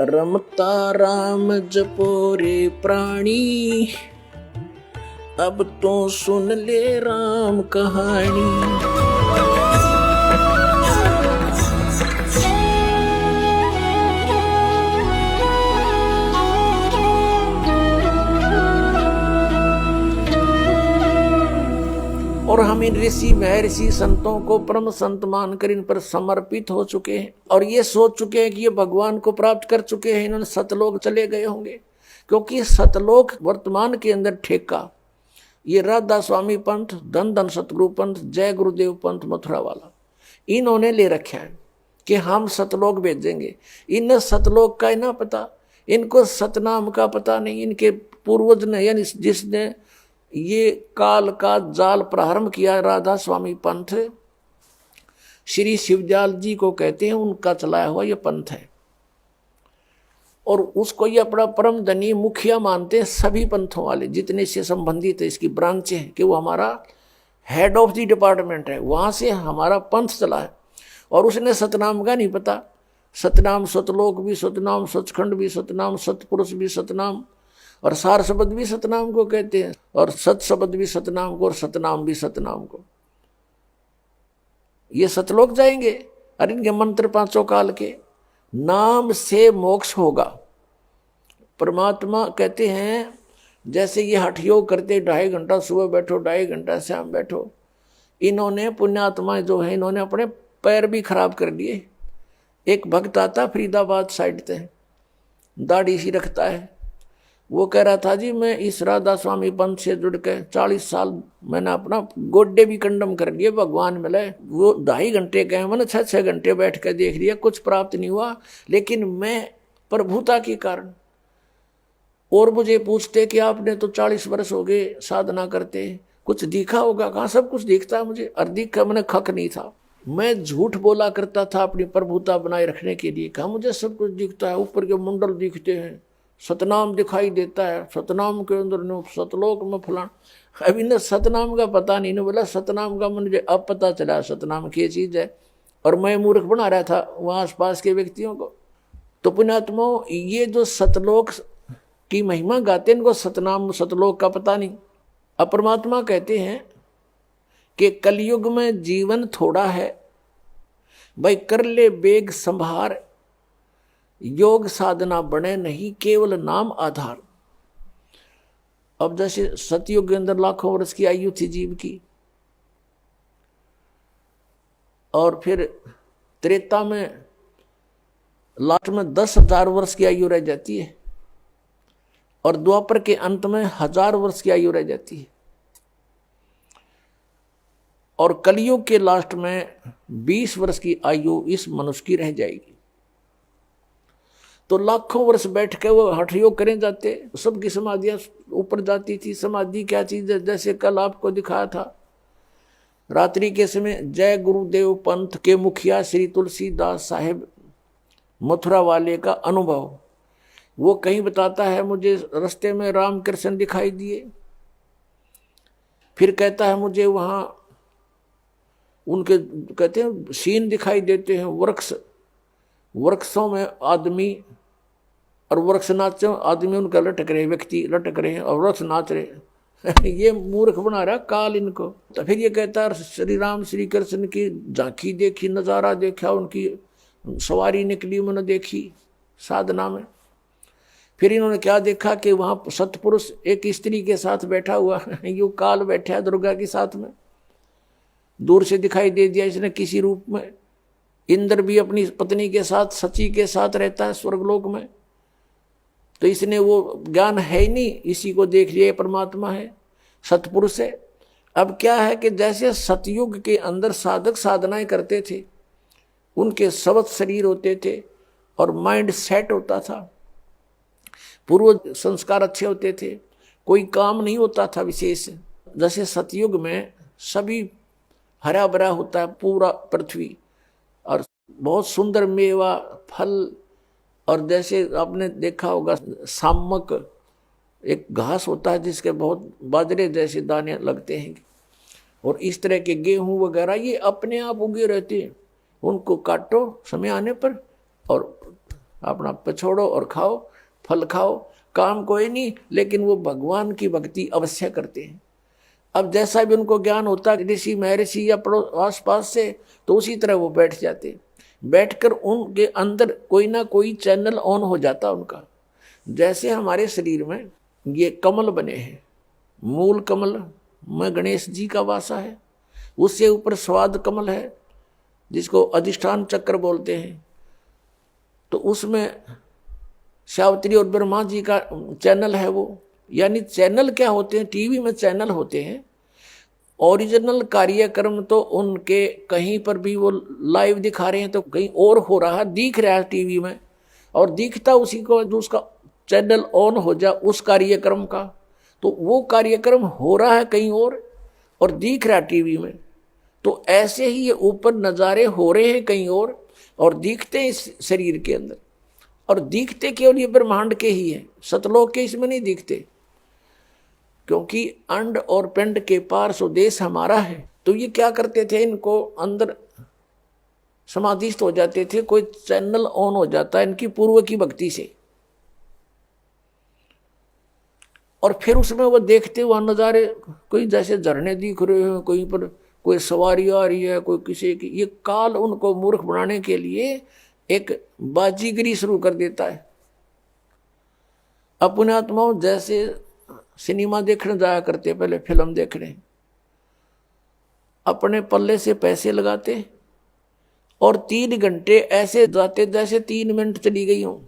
रमता राम जपो रे प्राणी, अब तो सुन ले राम कहानी। और हम इन ऋषि महर्षि संतों को परम संत मानकर इन पर समर्पित हो चुके हैं और ये सोच चुके हैं कि ये भगवान को प्राप्त कर चुके हैं, इन्होंने सतलोक चले गए होंगे। क्योंकि सतलोक वर्तमान के अंदर ठेका ये राधा स्वामी पंथ, धन धन सतगुरु पंथ, जय गुरुदेव पंथ मथुरा वाला, इन्होंने ले रखा है कि हम सतलोक भेजेंगे। इन सतलोक का ही ना पता, इनको सतनाम का पता नहीं। इनके पूर्वज ने यानी जिसने ये काल का जाल प्रारंभ किया, राधा स्वामी पंथ श्री शिवजाल जी को कहते हैं, उनका चलाया हुआ ये पंथ है। और उसको ये अपना परम धनी मुखिया मानते हैं सभी पंथों वाले जितने से संबंधित है, इसकी ब्रांचें हैं कि वो हमारा हेड ऑफ द डिपार्टमेंट है, वहाँ से हमारा पंथ चला है। और उसने सतनाम का नहीं पता। सतनाम सतलोक भी सतनाम, सचखंड भी सतनाम, सतपुरुष भी सतनाम, और सार शब्द भी सतनाम को कहते हैं, और सत शब्द भी सतनाम को, और सतनाम भी सतनाम को। ये सतलोक जाएंगे। और इनके मंत्र पांचों काल के, नाम से मोक्ष होगा। परमात्मा कहते हैं जैसे ये हठ योग करते 2.5 घंटा सुबह बैठो, 2.5 घंटा शाम बैठो, इन्होंने पुण्यात्माएं जो है इन्होंने अपने पैर भी खराब कर लिए। एक भक्त आता फरीदाबाद साइड से, दाढ़ी सी रखता है, वो कह रहा था जी मैं इस राधा स्वामी पंथ से जुड़ के 40 साल मैंने अपना गोड्डे भी कंडम कर लिए, भगवान मिले। वो 2.5 घंटे गए, मैंने 6-6 घंटे बैठ कर देख लिया, कुछ प्राप्त नहीं हुआ। लेकिन मैं प्रभुता के कारण, और मुझे पूछते कि आपने तो 40 वर्ष हो गए साधना करते, कुछ दिखा होगा? कहाँ सब कुछ दिखता है मुझे। और दिखा मैंने खक नहीं था, मैं झूठ बोला करता था अपनी प्रभुता बनाए रखने के लिए। कहा मुझे सब कुछ दिखता है, ऊपर के मंडल दिखते हैं, सतनाम दिखाई देता है, सतनाम के अंदर सतलोक में फलान। अभी न सतनाम का पता नहीं, ने बोला सतनाम का मुझे अब पता चला सतनाम क्या चीज़ है। और मैं मूर्ख बना रहा था वहाँ आसपास के व्यक्तियों को। तो पुण्यात्माओं, ये जो सतलोक की महिमा गाते हैं, इनको सतनाम सतलोक का पता नहीं। अब परमात्मा कहते हैं कि कलयुग में जीवन थोड़ा है, भाई कर ले बेग संभार, योग साधना बने नहीं केवल नाम आधार। अब जैसे सतयुग के अंदर लाखों वर्ष की आयु थी जीव की, और फिर त्रेता में लास्ट में 10,000 वर्ष की आयु रह जाती है, और द्वापर के अंत में 1000 वर्ष की आयु रह जाती है, और कलयुग के लास्ट में 20 वर्ष की आयु इस मनुष्य की रह जाएगी। तो लाखों वर्ष बैठ के वो हठ योग करें जाते, सबकी समाधियां ऊपर जाती थी। समाधि क्या चीज है? जैसे कल आपको दिखाया था, रात्रि के समय जय गुरुदेव पंथ के मुखिया श्री तुलसीदास साहेब मथुरा वाले का अनुभव, वो कहीं बताता है मुझे रास्ते में रामकृष्ण दिखाई दिए, फिर कहता है मुझे वहाँ उनके कहते हैं सीन दिखाई देते हैं, वृक्षों में आदमी, और वृक्ष नाच, आदमी उनका लटक रहे, व्यक्ति लटक रहे हैं और वृक्ष नाच रहे। ये मूर्ख बना रहा काल इनको। तो फिर ये कहता है श्री राम श्री कृष्ण की झांकी देखी, नज़ारा देखा, उनकी सवारी निकली मैंने देखी साधना में। फिर इन्होंने क्या देखा कि वहाँ सतपुरुष एक स्त्री के साथ बैठा हुआ, यू काल बैठा है दुर्गा के साथ में, दूर से दिखाई दे दिया इसने किसी रूप में। इंद्र भी अपनी पत्नी के साथ, सची के साथ रहता है स्वर्गलोक में, तो इसने वो ज्ञान है ही नहीं, इसी को देख लिया परमात्मा है, सतपुरुष है। अब क्या है कि जैसे सतयुग के अंदर साधक साधनाएं करते थे, उनके सबत शरीर होते थे और माइंड सेट होता था, पूर्व संस्कार अच्छे होते थे, कोई काम नहीं होता था विशेष। जैसे सतयुग में सभी हरा भरा होता है पूरा पृथ्वी, और बहुत सुंदर मेवा फल, और जैसे आपने देखा होगा सामक एक घास होता है जिसके बहुत बाजरे जैसे दाने लगते हैं, और इस तरह के गेहूं वगैरह ये अपने आप उगे रहते हैं, उनको काटो समय आने पर और अपना पछोड़ो और खाओ, फल खाओ, काम कोई नहीं, लेकिन वो भगवान की भक्ति अवश्य करते हैं। अब जैसा भी उनको ज्ञान होता है ऋषि महर्षि या आस पास से, तो उसी तरह वो बैठ जाते। बैठकर उनके अंदर कोई ना कोई चैनल ऑन हो जाता उनका। जैसे हमारे शरीर में ये कमल बने हैं, मूल कमल में गणेश जी का वासा है, उससे ऊपर स्वाद कमल है जिसको अधिष्ठान चक्र बोलते हैं, तो उसमें सावित्री और ब्रह्मा जी का चैनल है वो। यानी चैनल क्या होते हैं, टीवी में चैनल होते हैं। ओरिजिनल कार्यक्रम तो उनके कहीं पर भी वो लाइव दिखा रहे हैं तो कहीं और हो रहा दिख रहा है टीवी में, और दिखता उसी को जो उसका चैनल ऑन हो जा उस कार्यक्रम का, तो वो कार्यक्रम हो रहा है कहीं और दिख रहा है टीवी में। तो ऐसे ही ये ऊपर नज़ारे हो रहे हैं कहीं और दिखते हैं इस शरीर के अंदर, और दिखते केवल ये ब्रह्मांड के ही हैं, सतलोक के इसमें नहीं दिखते, क्योंकि अंड और पिंड के पार स्वदेश हमारा है। तो ये क्या करते थे, इनको अंदर समाधिस्थ हो जाते थे, कोई चैनल ऑन हो जाता है इनकी पूर्व की भक्ति से, और फिर उसमें वो देखते हुए नज़ारे, कोई जैसे झरने दिख रहे हैं, कहीं पर कोई सवारी आ रही है, कोई किसी की, ये काल उनको मूर्ख बनाने के लिए एक बाजीगरी शुरू कर देता है। अपने आत्माओं जैसे सिनेमा देखने जाया करते, पहले फिल्म देखने, अपने पल्ले से पैसे लगाते और 3 घंटे ऐसे जाते जैसे 3 मिनट चली गई हूं,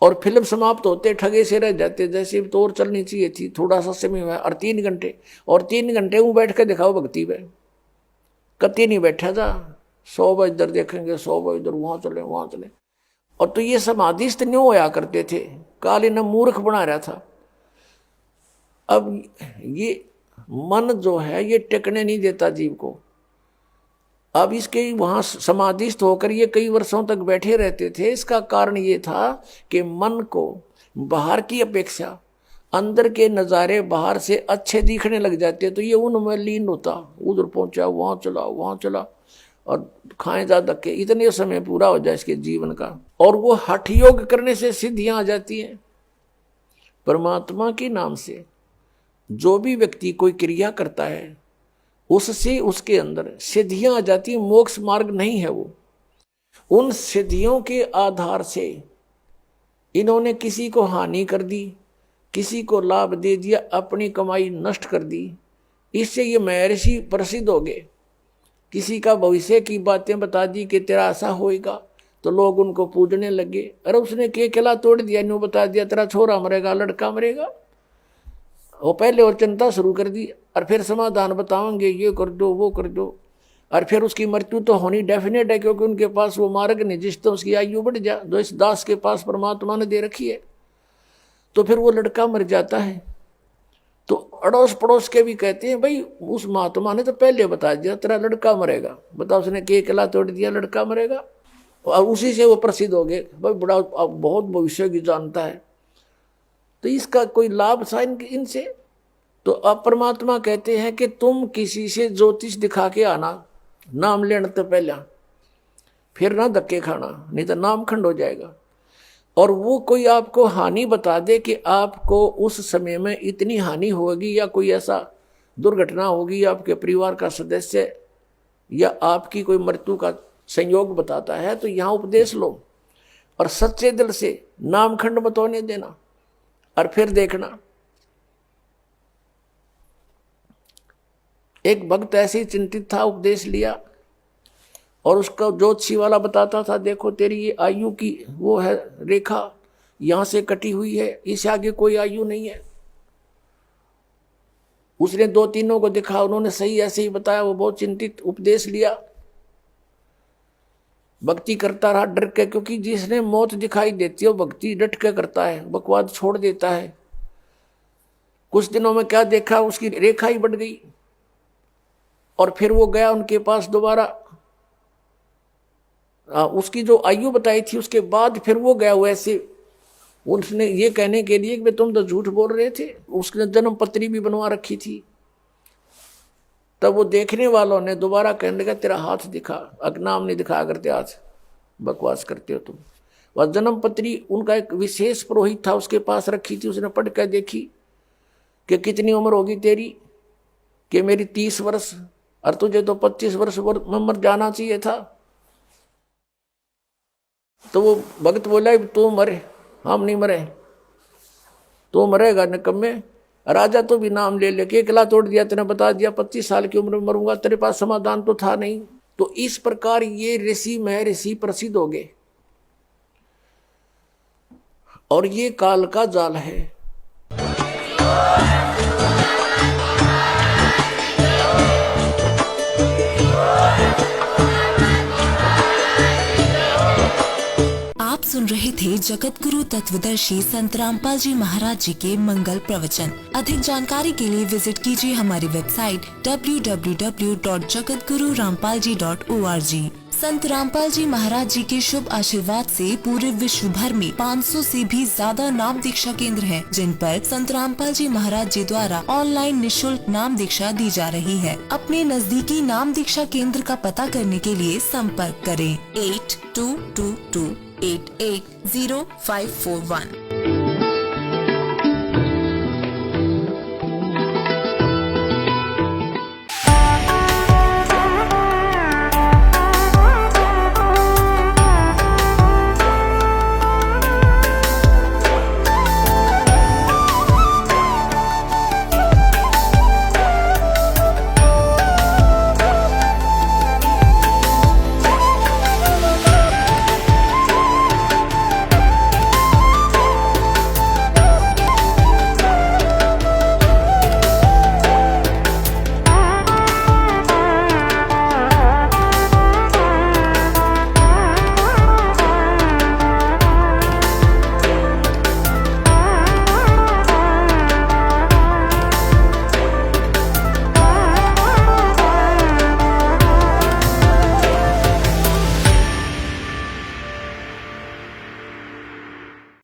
और फिल्म समाप्त होते ठगे से रह जाते जैसे तो और चलनी चाहिए थी, थोड़ा सा समय हुआ, और 3 घंटे वो बैठ के दिखाओ भक्ति में, कति नहीं बैठा था, 100 बार इधर देखेंगे, 100 बार इधर, वहां चले। और तो ये समाधिस्थ न्यों होया करते थे, काली न मूर्ख बना रहा था। अब ये मन जो है ये टिकने नहीं देता जीव को। अब इसके वहां समाधिस्थ होकर ये कई वर्षों तक बैठे रहते थे। इसका कारण ये था कि मन को बाहर की अपेक्षा अंदर के नज़ारे बाहर से अच्छे दिखने लग जाते, तो ये उनमें लीन होता, उधर पहुंचा, वहां चला और खाएं जा धक्के, इतने समय पूरा हो जाए इसके जीवन का, और वो हठ योग करने से सिद्धियां आ जाती हैं। परमात्मा के नाम से जो भी व्यक्ति कोई क्रिया करता है उससे उसके अंदर सिद्धियां आ जाती हैं। मोक्ष मार्ग नहीं है वो। उन सिद्धियों के आधार से इन्होंने किसी को हानि कर दी, किसी को लाभ दे दिया, अपनी कमाई नष्ट कर दी, इससे ये महर्षि प्रसिद्ध हो गए। किसी का भविष्य की बातें बता दी कि तेरा ऐसा होएगा, तो लोग उनको पूजने लगे। अरे उसने के किला तोड़ दिया, न्यू बता दिया तेरा छोरा मरेगा, लड़का मरेगा, वो पहले और चिंता शुरू कर दी, और फिर समाधान बताओगे, ये कर दो वो कर दो, और फिर उसकी मृत्यु तो होनी डेफिनेट है, क्योंकि उनके पास वो मार्ग नहीं जिससे उसकी आयु बढ़ जा, जो इस दास के पास परमात्मा ने दे रखी है। तो फिर वो लड़का मर जाता है, तो अड़ोस पड़ोस के भी कहते हैं भाई उस महात्मा ने तो पहले बता दिया तेरा लड़का मरेगा, बताओ उसने के किला तोड़ दिया, लड़का मरेगा, और उसी से वो प्रसिद्ध हो गए, भाई बड़ा बहुत भविष्य की जानता है। तो इसका कोई लाभ था इनसे। तो अब परमात्मा कहते हैं कि तुम किसी से ज्योतिष दिखा के आना, नाम लेने तो पहले, फिर ना धक्के खाना, नहीं तो नाम खंड हो जाएगा। और वो कोई आपको हानि बता दे कि आपको उस समय में इतनी हानि होगी, या कोई ऐसा दुर्घटना होगी, आपके परिवार का सदस्य या आपकी कोई मृत्यु का संयोग बताता है, तो यहाँ उपदेश लो और सच्चे दिल से नाम खंड मत होने देना, और फिर देखना। एक भक्त ऐसे ही चिंतित था, उपदेश लिया, और उसका ज्योतिषी वाला बताता था देखो तेरी ये आयु की वो है रेखा यहां से कटी हुई है, इससे आगे कोई आयु नहीं है। उसने 2-3 को दिखा, उन्होंने सही ऐसे ही बताया, वो बहुत चिंतित, उपदेश लिया, भक्ति करता रहा डर के, क्योंकि जिसने मौत दिखाई देती है वो भक्ति डट के करता है, बकवाद छोड़ देता है। कुछ दिनों में क्या देखा, उसकी रेखा ही बढ़ गई, और फिर वो गया उनके पास दोबारा, उसकी जो आयु बताई थी उसके बाद फिर वो गया वैसे, उसने ये कहने के लिए कि तुम तो झूठ बोल रहे थे, उसने जन्म पत्री भी बनवा रखी थी। तब वो देखने वालों ने दोबारा कहने लगा तेरा हाथ दिखा, नाम नहीं दिखाया करते हाथ, बकवास करते हो तुम। वह जन्म पत्री उनका एक विशेष पुरोहित था, उसके पास रखी थी। उसने पढ़ कर देखी कि कितनी उम्र होगी तेरी, कि मेरी 30 वर्ष, और तुझे तो 25 वर्ष में मर जाना चाहिए था। तो वो भक्त बोला तू मरे, हम नहीं मरे, तू मरेगा निकम्मे। राजा तो भी नाम ले लेके एकला तोड़ दिया, तेने बता दिया 25 साल की उम्र में मरूंगा, तेरे पास समाधान तो था नहीं। तो इस प्रकार ये ऋषि में ऋषि प्रसिद्ध हो गए, और ये काल का जाल है। आप सुन रहे थे जगत गुरु तत्वदर्शी संत रामपाल जी महाराज जी के मंगल प्रवचन। अधिक जानकारी के लिए विजिट कीजिए हमारी वेबसाइट www.jagatgururampalji.org। संत रामपाल जी महाराज जी के शुभ आशीर्वाद से पूरे विश्व भर में 500 से भी ज्यादा नाम दीक्षा केंद्र हैं, जिन पर संत रामपाल जी महाराज जी द्वारा ऑनलाइन निशुल्क नाम दीक्षा दी जा रही है। अपने नजदीकी नाम दीक्षा केंद्र का पता करने के लिए संपर्क करें 8222880541।